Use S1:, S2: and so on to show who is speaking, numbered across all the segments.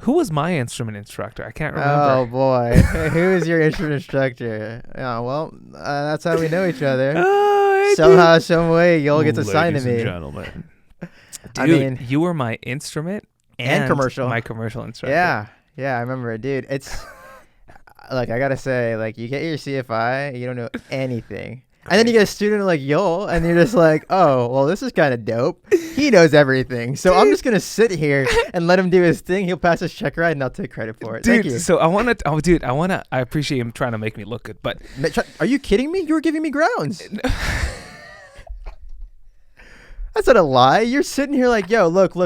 S1: Who was my instrument instructor? I can't remember.
S2: Oh boy, who is your instrument instructor? Yeah, well, that's how we know each other. Somehow, some way, Yoel gets assigned to me.
S1: Ladies and gentlemen. Dude,
S2: I mean,
S1: you were my instrument
S2: and commercial.
S1: my commercial instructor.
S2: Yeah, I remember it, dude. It's like I gotta say, like you get your CFI, you don't know anything. And then you get a student like Yoel, and you're just like, oh, well, this is kind of dope. He knows everything. So I'm just going to sit here and let him do his thing. He'll pass his check ride, and I'll take credit for it.
S1: Dude,
S2: Thank you.
S1: so I appreciate him trying to make me look good, but.
S2: Are you kidding me? You were giving me grounds. That's not a lie. You're sitting here like, yo, look.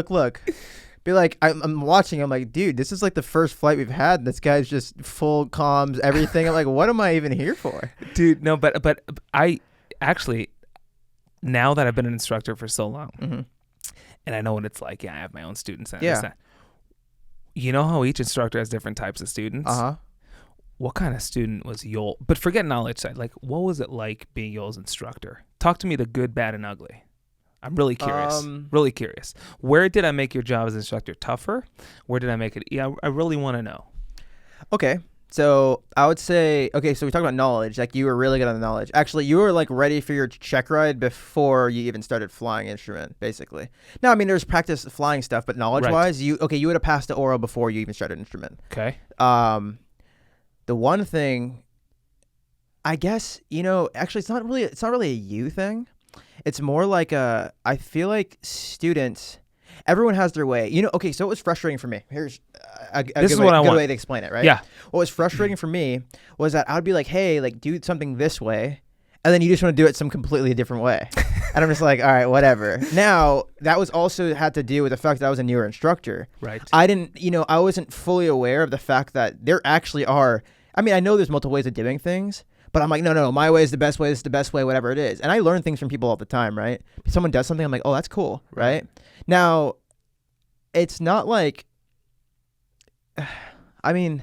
S2: Be like, I'm watching. I'm like, dude, this is like the first flight we've had. This guy's just full comms, everything. I'm like, what am I even here for?
S1: Dude, no, but I actually, now that I've been an instructor for so long, and I know what it's like, I have my own students. And
S2: yeah.
S1: You know how each instructor has different types of students?
S2: Uh-huh.
S1: What kind of student was Yoel? But forget knowledge side. Like, what was it like being Yoel's instructor? Talk to me the good, bad, and ugly. I'm really curious. Where did I make your job as instructor tougher? Where did I make it? Yeah, I really want to know.
S2: Okay. So I would say, so we talked about knowledge. Like you were really good on the knowledge. Actually, you were like ready for your check ride before you even started flying instrument, basically. Now, I mean, there's practice flying stuff, but knowledge-wise, you would have passed the oral before you even started instrument.
S1: Okay.
S2: The one thing, I guess, actually, it's not really a you thing. It's more like I feel like students, everyone has their way. So it was frustrating for me. Here's a good way to explain it, right?
S1: Yeah.
S2: What was frustrating for me was that I would be like, hey, like do something this way, and then you just want to do it some completely different way. And I'm just like, all right, whatever. Now, that was also had to do with the fact that I was a newer instructor.
S1: Right.
S2: I wasn't fully aware of the fact that there actually are, I mean, I know there's multiple ways of doing things, but I'm like, no, my way is the best way. This is the best way, whatever it is. And I learn things from people all the time, right? If someone does something, I'm like, oh, that's cool, right? Now, it's not like, I mean,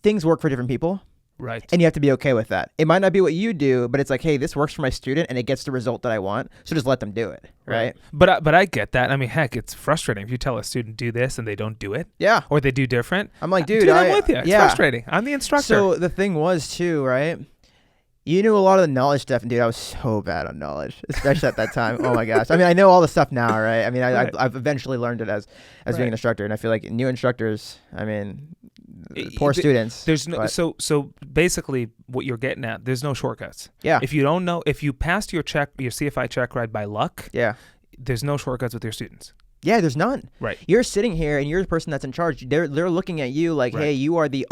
S2: things work for different people.
S1: Right.
S2: And you have to be okay with that. It might not be what you do, but it's like, hey, this works for my student and it gets the result that I want. So just let them do it. Right.
S1: But I get that. I mean, heck, it's frustrating if you tell a student do this and they don't do it.
S2: Yeah.
S1: Or they do different.
S2: I'm like, dude,
S1: I'm with you. It's frustrating. I'm the instructor.
S2: So the thing was too, right? You knew a lot of the knowledge stuff, and dude, I was so bad on knowledge, especially at that time. Oh my gosh! I mean, I know all the stuff now, right? I mean, I've eventually learned it as being an instructor, and I feel like new instructors, I mean, poor students.
S1: There's no so basically what you're getting at. There's no shortcuts.
S2: Yeah.
S1: If you don't know, if you passed your CFI check ride by luck.
S2: Yeah.
S1: There's no shortcuts with your students.
S2: Yeah, there's none.
S1: Right.
S2: You're sitting here, and you're the person that's in charge. They're looking at you like, hey, you are the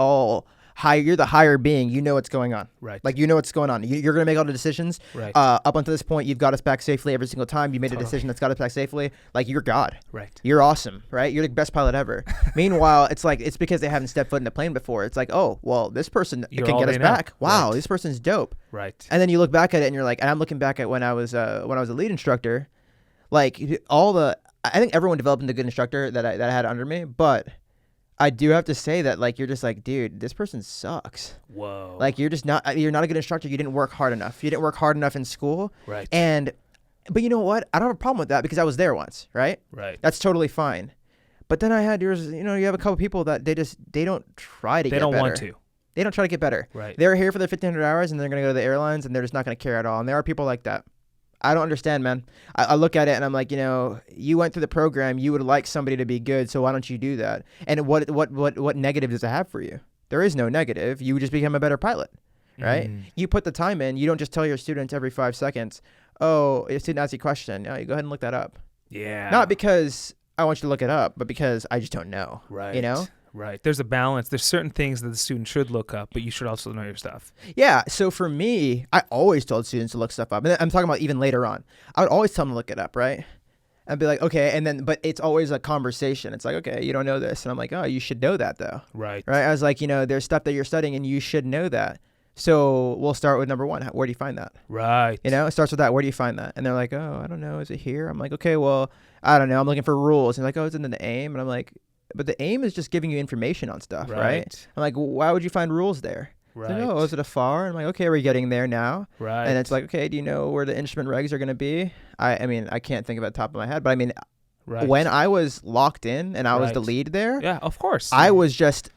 S2: you're the higher being. You know what's going on.
S1: Right.
S2: Like, you know what's going on. You're going to make all the decisions.
S1: Right.
S2: Up until this point, you've got us back safely every single time. You made a decision that's got us back safely. Like, you're God.
S1: Right.
S2: You're awesome, right? You're the best pilot ever. Meanwhile, it's because they haven't stepped foot in a plane before. It's like, oh, well, this person can get us back. Wow, this person's dope.
S1: Right.
S2: And then you look back at it and you're like, and I'm looking back at when I was a lead instructor, like I think everyone developed into a good instructor that I had under me, but I do have to say that, like, you're just like, dude, this person sucks.
S1: Whoa.
S2: Like, you're not a good instructor. You didn't work hard enough. You didn't work hard enough in school.
S1: Right.
S2: But you know what? I don't have a problem with that because I was there once, right?
S1: Right.
S2: That's totally fine. But then I had you have a couple people that they don't try to get better.
S1: They don't want to.
S2: They don't try to get better.
S1: Right.
S2: They're here for their 1,500 hours and they're going to go to the airlines and they're just not going to care at all. And there are people like that. I don't understand, man. I look at it and I'm like, you went through the program. You would like somebody to be good, so why don't you do that? And what negative does it have for you? There is no negative. You just become a better pilot, right? You put the time in. You don't just tell your students every 5 seconds, oh, a student asks you a question. No, you go ahead and look that up.
S1: Yeah.
S2: Not because I want you to look it up, but because I just don't know.
S1: Right. Right. There's a balance. There's certain things that the student should look up, but you should also know your stuff.
S2: Yeah. So for me, I always told students to look stuff up. And I'm talking about even later on. I would always tell them to look it up, right? I'd be like, okay. And then, but it's always a conversation. It's like, okay, you don't know this. And I'm like, oh, you should know that though.
S1: Right.
S2: Right. I was like, there's stuff that you're studying and you should know that. So we'll start with number one. Where do you find that?
S1: Right.
S2: It starts with that. Where do you find that? And they're like, oh, I don't know. Is it here? I'm like, okay, well, I don't know. I'm looking for rules. And they're like, oh, it's in the aim. And I'm like, but the aim is just giving you information on stuff, right? I'm like, why would you find rules there?
S1: Right.
S2: Like, oh, is it a FAR? I'm like, okay, we're getting there now.
S1: Right.
S2: And it's like, okay, do you know where the instrument regs are going to be? I mean, I can't think of it at the top of my head, but I mean,
S1: Right.
S2: When I was locked in and I was the
S1: Right.
S2: lead there,
S1: Yeah, of course.
S2: I was just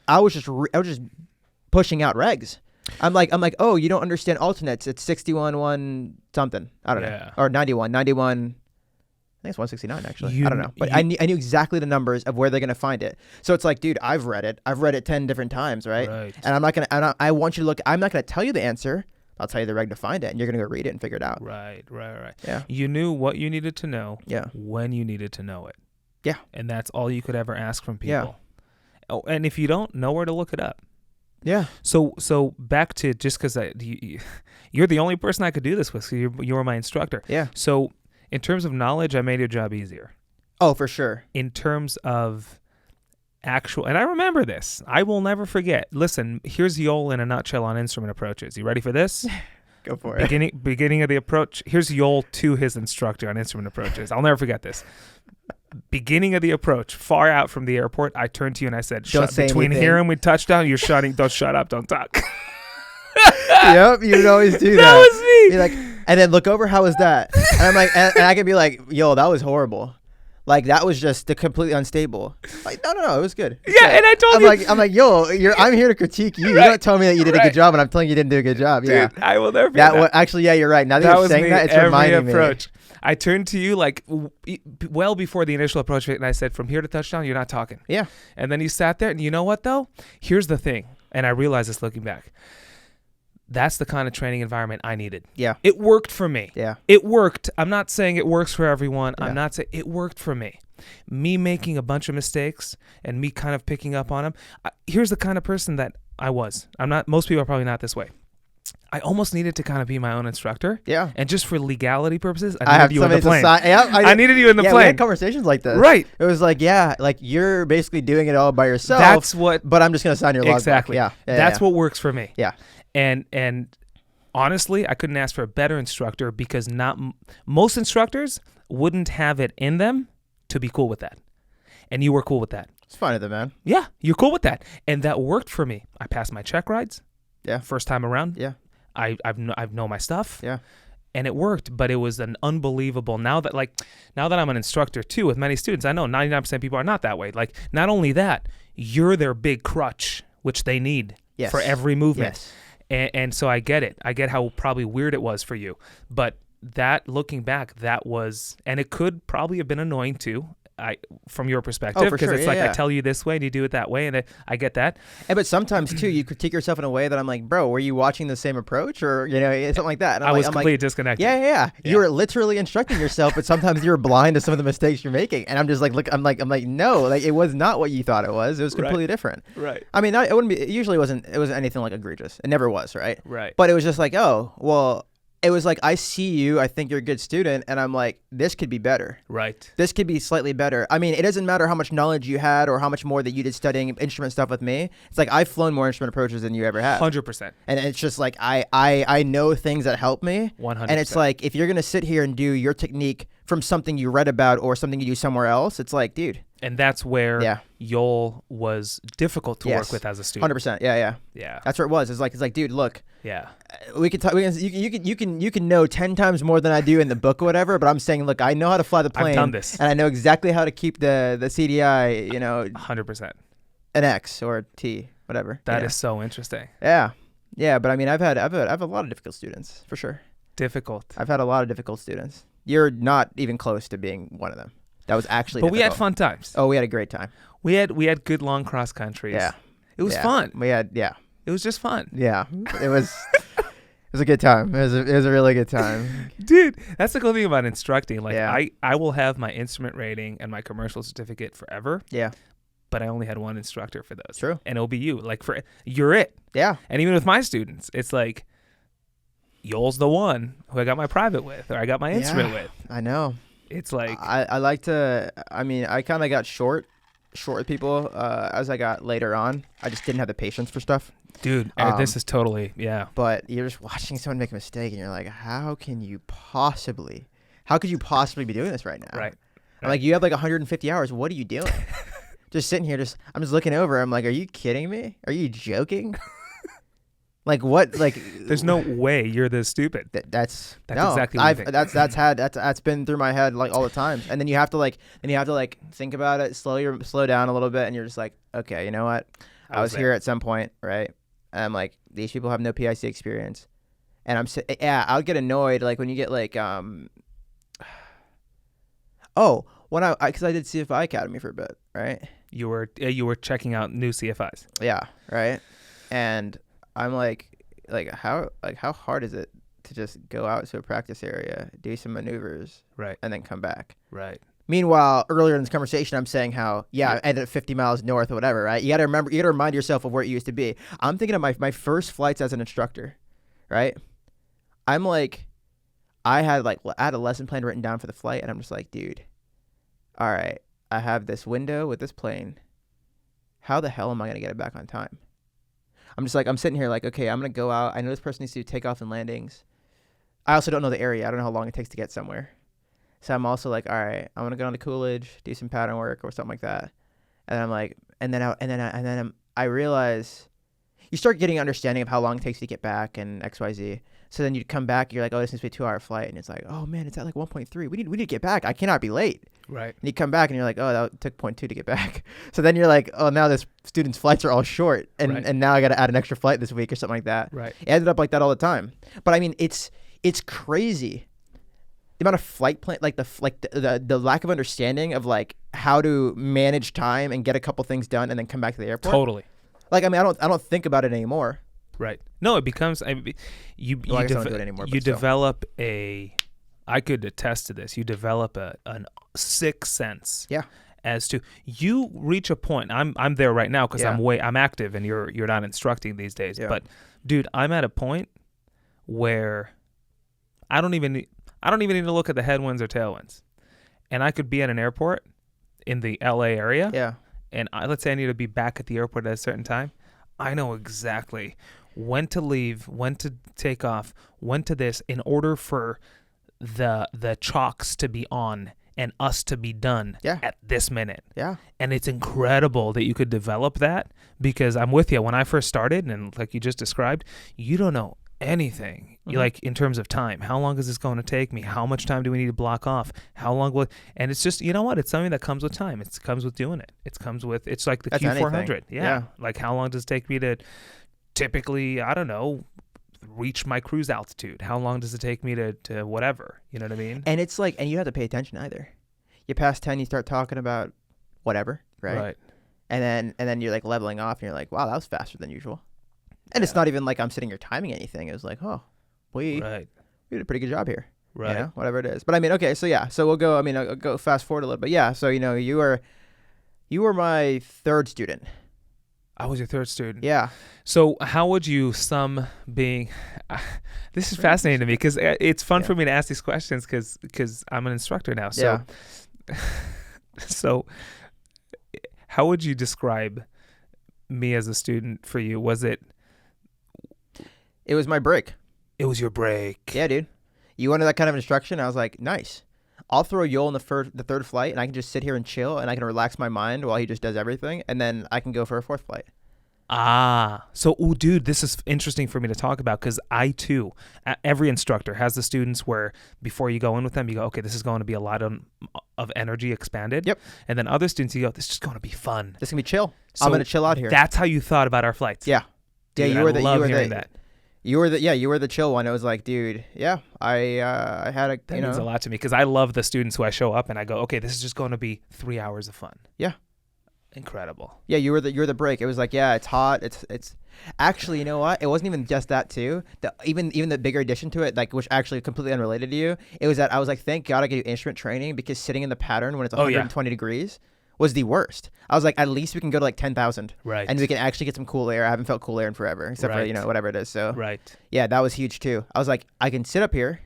S2: pushing out regs. I'm like, oh, you don't understand alternates. It's 61 1 something. I don't know.
S1: Yeah.
S2: Or 91. I think it's 169 actually. I don't know. But
S1: you-
S2: I knew exactly the numbers of where they're going to find it. So it's like, dude, I've read it 10 different times, right? And I'm not going to, I want you to look, I'm not going to tell you the answer. I'll tell you the reg to find it, and you're going to go read it and figure it out.
S1: Right.
S2: Yeah.
S1: You knew what you needed to know.
S2: Yeah.
S1: When you needed to know it.
S2: Yeah.
S1: And that's all you could ever ask from people.
S2: Yeah.
S1: Oh, and if you don't know where to look it up.
S2: Yeah.
S1: So back to just because you're the only person I could do this with. So you were my instructor.
S2: Yeah.
S1: So in terms of knowledge, I made your job easier.
S2: Oh, for sure.
S1: In terms of actual, and I remember this. I will never forget. Listen, here's Yoel in a nutshell on instrument approaches. You ready for this?
S2: Go for it.
S1: Beginning of the approach. Here's Yoel to his instructor on instrument approaches. I'll never forget this. Beginning of the approach, far out from the airport, I turned to you and I said,
S2: Don't say
S1: between
S2: anything.
S1: here and we touchdown, you're shutting. Don't shut up. Don't talk.
S2: Yep, you would always do that.
S1: That was me.
S2: You're like, and then look over, how was that? And I'm like, and I could be like, yo, that was horrible. Like, that was just completely unstable. Like, no, it was good. It's
S1: Yeah,
S2: good.
S1: and I told you.
S2: I'm like, yo, I'm here to critique you. You
S1: Right.
S2: don't tell me that you did a
S1: Right.
S2: good job, and I'm telling you didn't do a good job. Yeah.
S1: Dude, I will never forget that.
S2: Actually, yeah, you're right. Now that,
S1: That
S2: you're
S1: was
S2: saying
S1: me
S2: that, it's
S1: every
S2: reminding
S1: approach. I turned to you like well before the initial approach, and I said, from here to touchdown, you're not talking.
S2: me. Yeah.
S1: And then you sat there, and you know what, though? Here's the thing, and I realized this looking back. That's the kind of training environment I needed.
S2: Yeah.
S1: It worked for me.
S2: Yeah.
S1: It worked. I'm not saying it works for everyone.
S2: Yeah.
S1: I'm not saying it worked for me. Me making a bunch of mistakes and me kind of picking up on them. Here's the kind of person that I was. I'm not. Most people are probably not this way. I almost needed to kind of be my own instructor.
S2: Yeah.
S1: And just for legality purposes, I
S2: I have
S1: needed you in the
S2: somebody to
S1: plane.
S2: sign. Yeah,
S1: I needed you in the
S2: We
S1: plane.
S2: had conversations like this.
S1: Right.
S2: It was like, yeah, like you're basically doing it all by yourself.
S1: That's what.
S2: But I'm just gonna sign your logbook.
S1: Exactly.
S2: Yeah.
S1: That's what works for me.
S2: Yeah.
S1: And honestly, I couldn't ask for a better instructor because most instructors wouldn't have it in them to be cool with that. And you were cool with that.
S2: It's fine with it, man.
S1: Yeah, you're cool with that. And that worked for me. I passed my check rides.
S2: Yeah.
S1: First time around.
S2: Yeah.
S1: I've know my stuff.
S2: Yeah.
S1: And it worked, but it was an unbelievable. Now that I'm an instructor too with many students, I know 99% of people are not that way. Like, not only that, you're their big crutch, which they need
S2: Yes.
S1: for every movement.
S2: Yes.
S1: And so I get it. I get how probably weird it was for you. But that, looking back, that was, and it could probably have been annoying too, from your perspective.
S2: for
S1: Because
S2: sure.
S1: it's
S2: Yeah,
S1: like,
S2: yeah.
S1: I tell you this way and you do it that way. And I get that.
S2: But sometimes too, you critique yourself in a way that I'm like, bro, were you watching the same approch, or something like that? And
S1: I
S2: I'm
S1: was
S2: like,
S1: completely disconnected.
S2: Yeah. You were literally instructing yourself, but sometimes you're blind to some of the mistakes you're making. And I'm just like, look, I'm like, no, like it was not what you thought it was. It was completely different.
S1: Right.
S2: I mean, it wouldn't be. It usually wasn't. It wasn't anything like egregious. It never was, right?
S1: Right.
S2: But it was just like, oh, well, it was like, I see you. I think you're a good student, and I'm like, this could be better.
S1: Right.
S2: This could be slightly better. I mean, it doesn't matter how much knowledge you had or how much more that you did studying instrument stuff with me. It's like, I've flown more instrument approaches than you ever have.
S1: 100%.
S2: And it's just like, I know things that help me.
S1: 100%.
S2: And it's like, if you're going to sit here and do your technique from something you read about or something you do somewhere else, it's like, dude.
S1: And that's where Yoel was difficult to work with as a student.
S2: 100%. Yeah.
S1: Yeah.
S2: That's where it was. It's like, dude, look.
S1: Yeah.
S2: We can talk. You can know 10 times more than I do in the book or whatever. But I'm saying, look, I know how to fly the plane.
S1: I've done this,
S2: and I know exactly how to keep the CDI.
S1: 100%.
S2: An X or a T, whatever.
S1: That is so interesting.
S2: Yeah. But I mean, I've had a lot of difficult students for sure.
S1: Difficult.
S2: I've had a lot of difficult students. You're not even close to being one of them. That was actually.
S1: But
S2: difficult.
S1: we had fun times.
S2: Oh, we had a great time.
S1: We had good long cross countries.
S2: Yeah.
S1: It was fun.
S2: It
S1: was just fun.
S2: Yeah. It was. It was a good time. It was a really good time.
S1: Dude, that's the cool thing about instructing. Like,
S2: Yeah.
S1: I will have my instrument rating and my commercial certificate forever.
S2: Yeah.
S1: But I only had one instructor for those.
S2: True.
S1: And it'll be you. Like, you're it.
S2: Yeah.
S1: And even with my students, it's like, Yoel's the one who I got my private with, or I got my instrument with.
S2: I know.
S1: It's like,
S2: I like to. I mean, I kind of got short with people as I got later on. I just didn't have the patience for stuff.
S1: dude, this is totally, yeah.
S2: But you're just watching someone make a mistake, and you're like, how could you possibly be doing this right now?
S1: Right.
S2: I'm like, you have like 150 hours. What are you doing? Just sitting here, I'm just looking over. I'm like, are you kidding me? Are you joking? Like what? Like
S1: there's no way you're this stupid.
S2: That's
S1: no, exactly what
S2: that's been through my head like all the time. And then you have to think about it, slow down a little bit, and you're just like, okay, you know what? I was here at some point, right? And I'm like, these people have no PIC experience, and I would get annoyed like when you get like because I did CFI Academy for a bit, right?
S1: You were checking out new CFIs.
S2: Yeah, right. And I'm like how hard is it to just go out to a practice area, do some maneuvers,
S1: right,
S2: and then come back?
S1: Right.
S2: Meanwhile, earlier in this conversation, I'm saying how I ended up 50 miles north or whatever, right? You got to remind yourself of where it used to be. I'm thinking of my first flights as an instructor, right? I'm like, I had a lesson plan written down for the flight, and I'm just like, dude, all right, I have this window with this plane. How the hell am I going to get it back on time? I'm sitting here like, okay, I'm going to go out. I know this person needs to do takeoffs and landings. I also don't know the area. I don't know how long it takes to get somewhere. So I'm also like, all right, I'm going to go on to Coolidge, do some pattern work or something like that. And I'm like, I realize you start getting an understanding of how long it takes to get back and XYZ. So then you come back, you're like, oh, this needs to be a 2-hour flight. And it's like, oh man, it's at like 1.3. We need to get back. I cannot be late.
S1: Right.
S2: And you come back and you're like, oh, that took 0.2 to get back. So then you're like, oh, now this student's flights are all short. And now I got to add an extra flight this week or something like that.
S1: Right.
S2: It ended up like that all the time. But I mean, it's crazy. The amount of flight plan, like the lack of understanding of like how to manage time and get a couple things done and then come back to the airport.
S1: Totally.
S2: Like, I mean, I don't think about it anymore.
S1: Right. No, it becomes you
S2: don't do it anymore,
S1: you develop I could attest to this. You develop an sixth sense.
S2: Yeah.
S1: As to you reach a point. I'm there right now because I'm active and you're not instructing these days. Yeah. But dude, I'm at a point where I don't even need to look at the headwinds or tailwinds, and I could be at an airport in the LA area.
S2: Yeah.
S1: And let's say I need to be back at the airport at a certain time. I know exactly when to leave, when to take off, when to this, in order for the chalks to be on and us to be done at this minute.
S2: Yeah.
S1: And it's incredible that you could develop that, because I'm with you. When I first started, and like you just described, you don't know anything. You like in terms of time. How long is this going to take me? How much time do we need to block off? How long will? And it's just, you know what? It's something that comes with time. It comes with doing it. It's like the Q400. Yeah. Like how long does it take me to typically, I don't know, reach my cruise altitude? How long does it take me to whatever? You know what I mean?
S2: And it's like, and you have to pay attention either. You pass 10, you start talking about whatever, right?
S1: Right.
S2: And then you're like leveling off, and you're like, wow, that was faster than usual. And it's not even like I'm sitting here timing anything. It was like, oh, we did a pretty good job here.
S1: Right.
S2: You know, whatever it is. But I mean, okay, so we'll go, I'll go fast forward a little bit. Yeah, so, you were my third student.
S1: I was your third student.
S2: Yeah.
S1: So how would you sum being, this is fascinating to me because it's fun for me to ask these questions because I'm an instructor now. So, so how would you describe me as a student for you?
S2: It was my break.
S1: It was your break.
S2: Yeah, dude. You wanted that kind of instruction? I was like, nice. I'll throw Yoel in the third flight, and I can just sit here and chill, and I can relax my mind while he just does everything, and then I can go for a fourth flight.
S1: So, dude, this is interesting for me to talk about because I, too, every instructor has the students where before you go in with them, you go, okay, this is going to be a lot of energy expanded.
S2: Yep.
S1: And then other students, you go, this is just going to be fun.
S2: This is going to be chill. So I'm going to chill out here.
S1: That's how you thought about our flights.
S2: Yeah.
S1: Dude,
S2: you were
S1: hearing that.
S2: You were the chill one. It was like, dude, I had a,
S1: that means a lot to me because I love the students who I show up and I go, okay, this is just going to be 3 hours of fun.
S2: Yeah.
S1: Incredible.
S2: Yeah, you were the break. It was like, yeah, it's hot. It's actually, you know what? It wasn't even just that too. Even the bigger addition to it, like which actually completely unrelated to you, it was that I was like, thank God I get instrument training because sitting in the pattern when it's 120 degrees was the worst. I was like, at least we can go to like 10,000.
S1: Right.
S2: And we can actually get some cool air. I haven't felt cool air in forever, except for, whatever it is. So
S1: right.
S2: Yeah, that was huge too. I was like, I can sit up here.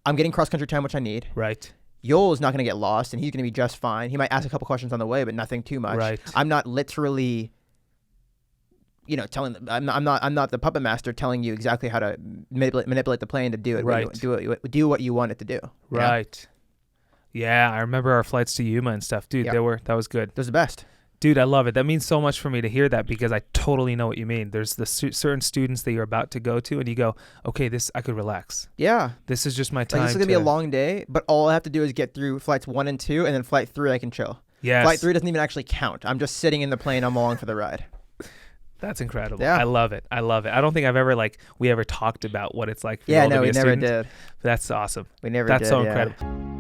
S2: I'm getting cross country time, which I need.
S1: Right.
S2: Yoel is not going to get lost, and he's going to be just fine. He might ask a couple questions on the way, but nothing too much.
S1: Right.
S2: I'm not literally, telling them. I'm not the puppet master telling you exactly how to manipulate the plane to do it.
S1: Right.
S2: Do what you want it to do.
S1: Right. Yeah, I remember our flights to Yuma and stuff, dude. That was good.
S2: It was the best.
S1: Dude, I love it. That means so much for me to hear that, because I totally know what you mean. There's the certain students that you're about to go to and you go, okay, I could relax.
S2: Yeah.
S1: This is just my time.
S2: Like, this is going to be a long day, but all I have to do is get through flights 1 and 2, and then flight 3 I can chill.
S1: Yes.
S2: Flight 3 doesn't even actually count. I'm just sitting in the plane. I'm along for the ride.
S1: That's incredible.
S2: Yeah.
S1: I love it. I don't think I've ever we ever talked about what it's like for
S2: Yeah,
S1: you all
S2: no,
S1: to be
S2: we
S1: a
S2: never
S1: student.
S2: did.
S1: That's awesome.
S2: We never
S1: That's
S2: did.
S1: so
S2: yeah.
S1: incredible.